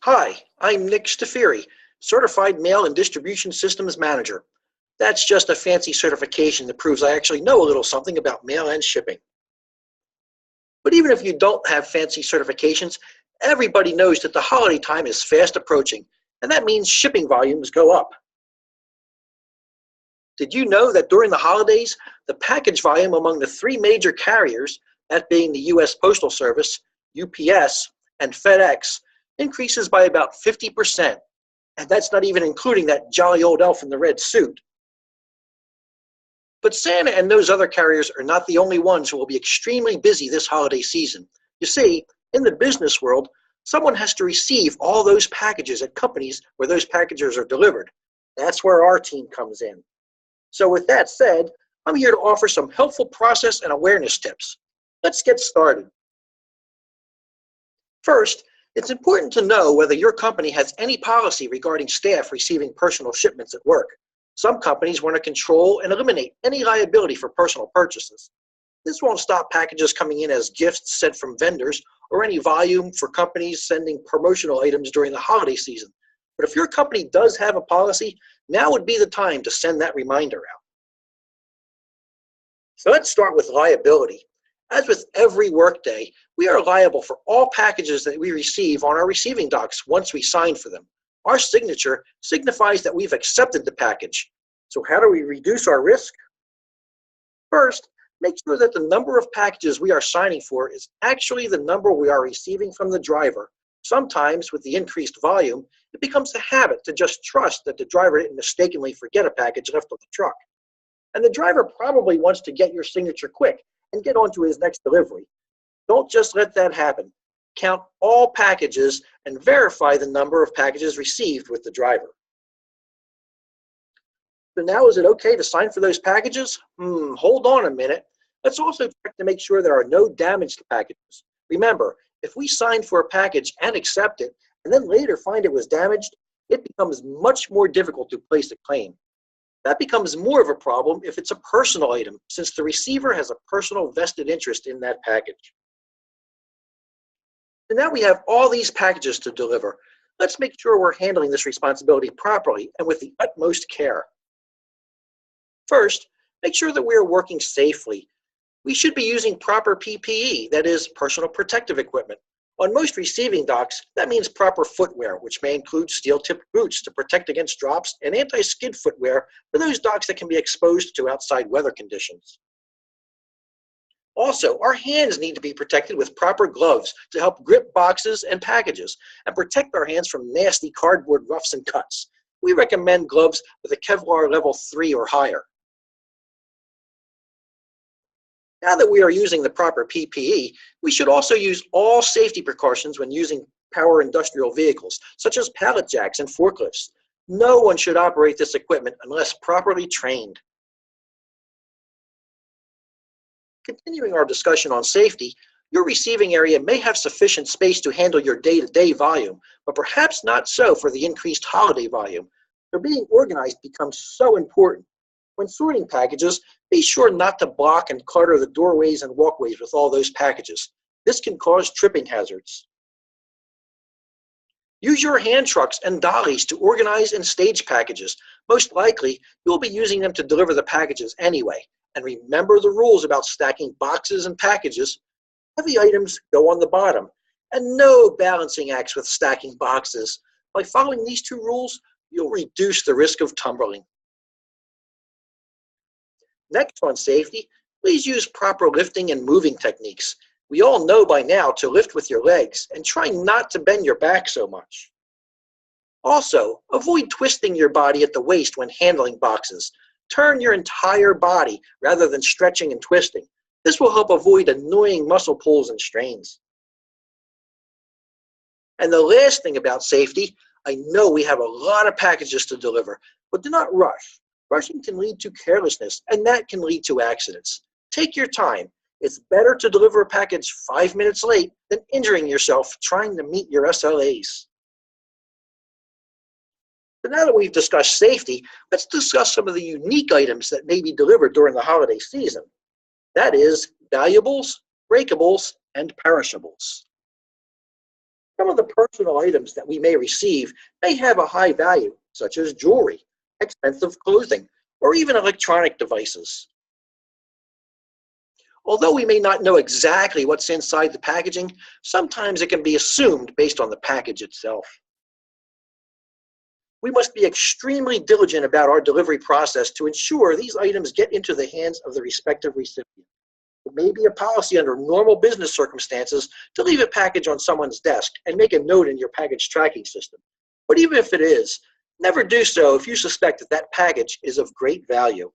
Hi, I'm Nick Stafiri, Certified Mail and Distribution Systems Manager. That's just a fancy certification that proves I actually know a little something about mail and shipping. But even if you don't have fancy certifications, everybody knows that the holiday time is fast approaching, and that means shipping volumes go up. Did you know that during the holidays, the package volume among the three major carriers, that being the U.S. Postal Service, UPS, and FedEx, increases by about 50%? And that's not even including that jolly old elf in the red suit. But Santa and those other carriers are not the only ones who will be extremely busy this holiday season. You see, in the business world, someone has to receive all those packages at companies where those packages are delivered. That's where our team comes in. So with that said, I'm here to offer some helpful process and awareness tips. Let's get started. First, it's important to know whether your company has any policy regarding staff receiving personal shipments at work. Some companies want to control and eliminate any liability for personal purchases. This won't stop packages coming in as gifts sent from vendors or any volume for companies sending promotional items during the holiday season. But if your company does have a policy, now would be the time to send that reminder out. So let's start with liability. As with every workday, we are liable for all packages that we receive on our receiving docks once we sign for them. Our signature signifies that we've accepted the package. So how do we reduce our risk? First, make sure that the number of packages we are signing for is actually the number we are receiving from the driver. Sometimes, with the increased volume, it becomes a habit to just trust that the driver didn't mistakenly forget a package left on the truck. And the driver probably wants to get your signature quick and get on to his next delivery. Don't just let that happen. Count all packages and verify the number of packages received with the driver. So now, is it okay to sign for those packages? Hold on a minute. Let's also check to make sure there are no damaged packages. Remember, if we sign for a package and accept it, and then later find it was damaged, it becomes much more difficult to place a claim. That becomes more of a problem if it's a personal item, since the receiver has a personal vested interest in that package. So now we have all these packages to deliver. Let's make sure we're handling this responsibility properly and with the utmost care. First, make sure that we are working safely. We should be using proper PPE, that is, personal protective equipment. On most receiving docks, that means proper footwear, which may include steel-tipped boots to protect against drops and anti-skid footwear for those docks that can be exposed to outside weather conditions. Also, our hands need to be protected with proper gloves to help grip boxes and packages and protect our hands from nasty cardboard roughs and cuts. We recommend gloves with a Kevlar level 3 or higher. Now that we are using the proper PPE, we should also use all safety precautions when using power industrial vehicles, such as pallet jacks and forklifts. No one should operate this equipment unless properly trained. Continuing our discussion on safety, your receiving area may have sufficient space to handle your day-to-day volume, but perhaps not so for the increased holiday volume. So being organized becomes so important. When sorting packages, be sure not to block and clutter the doorways and walkways with all those packages. This can cause tripping hazards. Use your hand trucks and dollies to organize and stage packages. Most likely, you'll be using them to deliver the packages anyway. And remember the rules about stacking boxes and packages. Heavy items go on the bottom, and no balancing acts with stacking boxes. By following these two rules, you'll reduce the risk of tumbling. Next on safety, please use proper lifting and moving techniques. We all know by now to lift with your legs and try not to bend your back so much. Also, avoid twisting your body at the waist when handling boxes. Turn your entire body rather than stretching and twisting. This will help avoid annoying muscle pulls and strains. And the last thing about safety, I know we have a lot of packages to deliver, but do not rush. Rushing can lead to carelessness, and that can lead to accidents. Take your time. It's better to deliver a package 5 minutes late than injuring yourself trying to meet your SLAs. But now that we've discussed safety, let's discuss some of the unique items that may be delivered during the holiday season. That is, valuables, breakables, and perishables. Some of the personal items that we may receive may have a high value, such as jewelry, expensive clothing, or even electronic devices. Although we may not know exactly what's inside the packaging, sometimes it can be assumed based on the package itself. We must be extremely diligent about our delivery process to ensure these items get into the hands of the respective recipient. It may be a policy under normal business circumstances to leave a package on someone's desk and make a note in your package tracking system. But even if it is, never do so if you suspect that that package is of great value.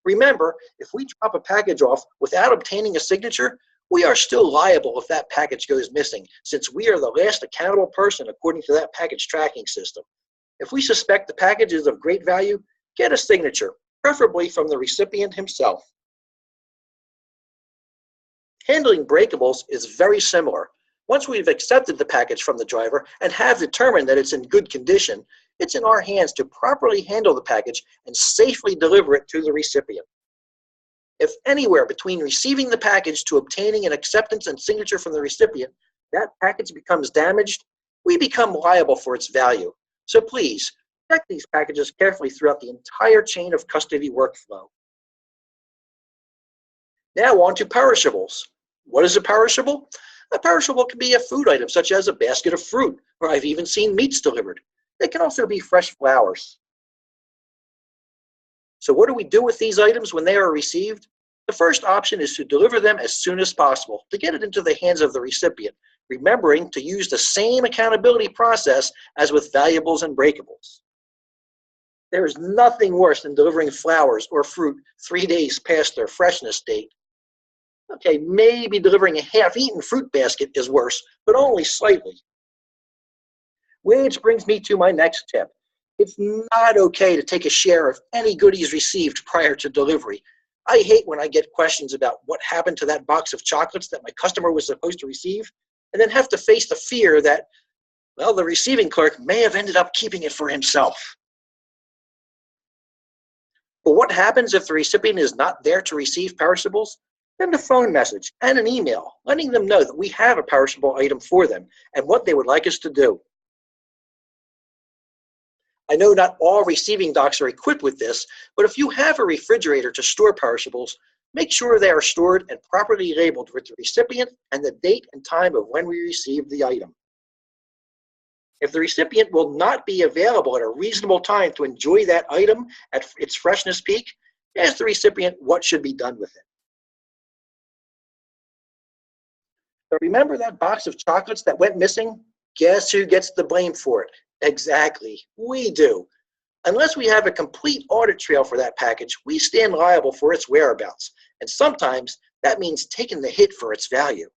Remember, if we drop a package off without obtaining a signature, we are still liable if that package goes missing, since we are the last accountable person according to that package tracking system. If we suspect the package is of great value, get a signature, preferably from the recipient himself. Handling breakables is very similar. Once we've accepted the package from the driver and have determined that it's in good condition, it's in our hands to properly handle the package and safely deliver it to the recipient. If anywhere between receiving the package to obtaining an acceptance and signature from the recipient, that package becomes damaged, we become liable for its value. So please, check these packages carefully throughout the entire chain of custody workflow. Now on to perishables. What is a perishable? A perishable can be a food item such as a basket of fruit, or I've even seen meats delivered. They can also be fresh flowers. So what do we do with these items when they are received? The first option is to deliver them as soon as possible to get it into the hands of the recipient, remembering to use the same accountability process as with valuables and breakables. There is nothing worse than delivering flowers or fruit 3 days past their freshness date. Okay, maybe delivering a half-eaten fruit basket is worse, but only slightly. Which brings me to my next tip. It's not okay to take a share of any goodies received prior to delivery. I hate when I get questions about what happened to that box of chocolates that my customer was supposed to receive, and then have to face the fear that, well, the receiving clerk may have ended up keeping it for himself. But what happens if the recipient is not there to receive perishables? Send a phone message and an email letting them know that we have a perishable item for them and what they would like us to do. I know not all receiving docks are equipped with this, but if you have a refrigerator to store perishables, make sure they are stored and properly labeled with the recipient and the date and time of when we received the item. If the recipient will not be available at a reasonable time to enjoy that item at its freshness peak, ask the recipient what should be done with it. So remember that box of chocolates that went missing? Guess who gets the blame for it? Exactly, we do. Unless we have a complete audit trail for that package, we stand liable for its whereabouts, and sometimes that means taking the hit for its value.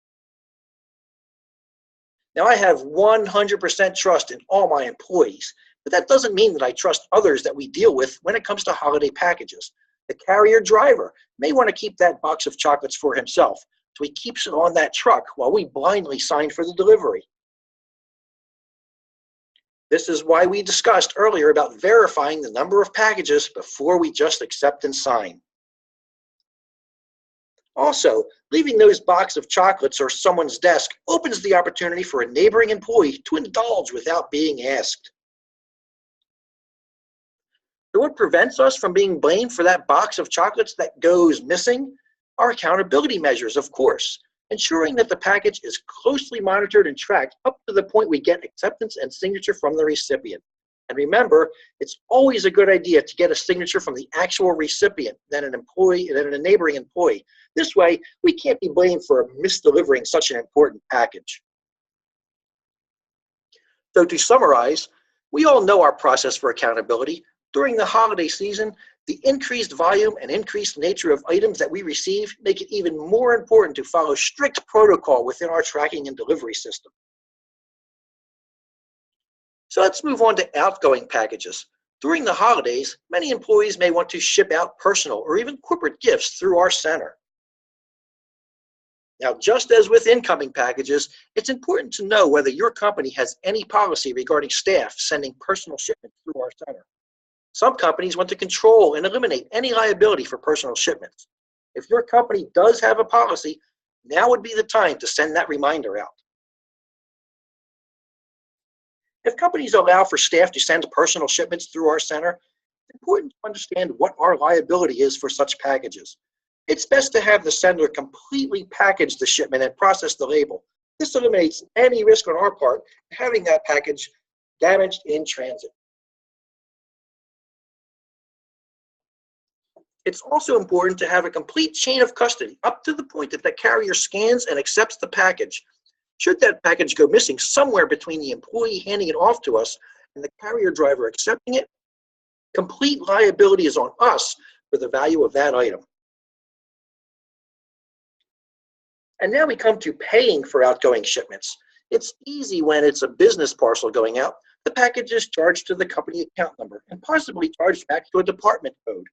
Now, I have 100% trust in all my employees, but that doesn't mean that I trust others that we deal with when it comes to holiday packages. The carrier driver may want to keep that box of chocolates for himself, so he keeps it on that truck while we blindly sign for the delivery. This is why we discussed earlier about verifying the number of packages before we just accept and sign. Also, leaving those box of chocolates or someone's desk opens the opportunity for a neighboring employee to indulge without being asked. So what prevents us from being blamed for that box of chocolates that goes missing? Our accountability measures, of course. Ensuring that the package is closely monitored and tracked up to the point we get acceptance and signature from the recipient. And remember, it's always a good idea to get a signature from the actual recipient than a neighboring employee. This way, we can't be blamed for misdelivering such an important package. So to summarize, we all know our process for accountability. During the holiday season, the increased volume and increased nature of items that we receive make it even more important to follow strict protocol within our tracking and delivery system. So let's move on to outgoing packages. During the holidays, many employees may want to ship out personal or even corporate gifts through our center. Now, just as with incoming packages, it's important to know whether your company has any policy regarding staff sending personal shipments through our center. Some companies want to control and eliminate any liability for personal shipments. If your company does have a policy, now would be the time to send that reminder out. If companies allow for staff to send personal shipments through our center, it's important to understand what our liability is for such packages. It's best to have the sender completely package the shipment and process the label. This eliminates any risk on our part of having that package damaged in transit. It's also important to have a complete chain of custody up to the point that the carrier scans and accepts the package. Should that package go missing somewhere between the employee handing it off to us and the carrier driver accepting it, complete liability is on us for the value of that item. And now we come to paying for outgoing shipments. It's easy when it's a business parcel going out. The package is charged to the company account number and possibly charged back to a department code.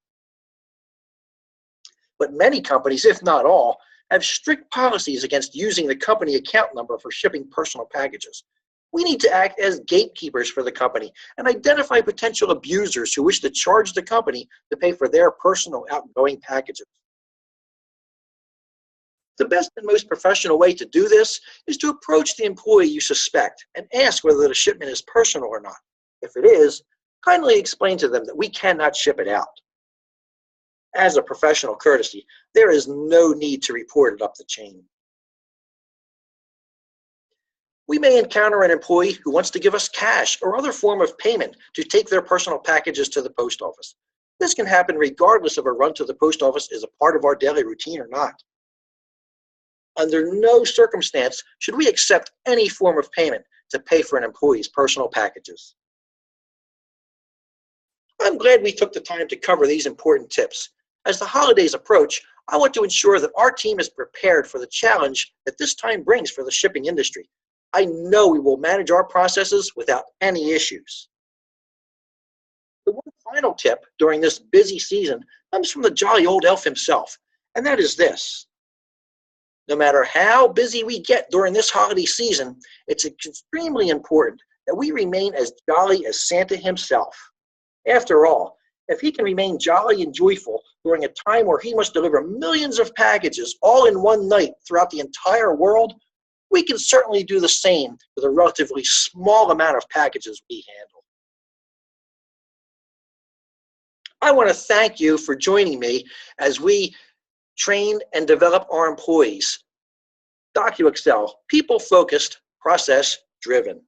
But many companies, if not all, have strict policies against using the company account number for shipping personal packages. We need to act as gatekeepers for the company and identify potential abusers who wish to charge the company to pay for their personal outgoing packages. The best and most professional way to do this is to approach the employee you suspect and ask whether the shipment is personal or not. If it is, kindly explain to them that we cannot ship it out. As a professional courtesy, there is no need to report it up the chain. We may encounter an employee who wants to give us cash or other form of payment to take their personal packages to the post office. This can happen regardless of a run to the post office is a part of our daily routine or not. Under no circumstance should we accept any form of payment to pay for an employee's personal packages. I'm glad we took the time to cover these important tips. As the holidays approach, I want to ensure that our team is prepared for the challenge that this time brings for the shipping industry. I know we will manage our processes without any issues. The one final tip during this busy season comes from the jolly old elf himself, and that is this. No matter how busy we get during this holiday season, it's extremely important that we remain as jolly as Santa himself. After all, if he can remain jolly and joyful during a time where he must deliver millions of packages all in one night throughout the entire world, we can certainly do the same with a relatively small amount of packages we handle. I want to thank you for joining me as we train and develop our employees. DOCUXCEL, people-focused, process-driven.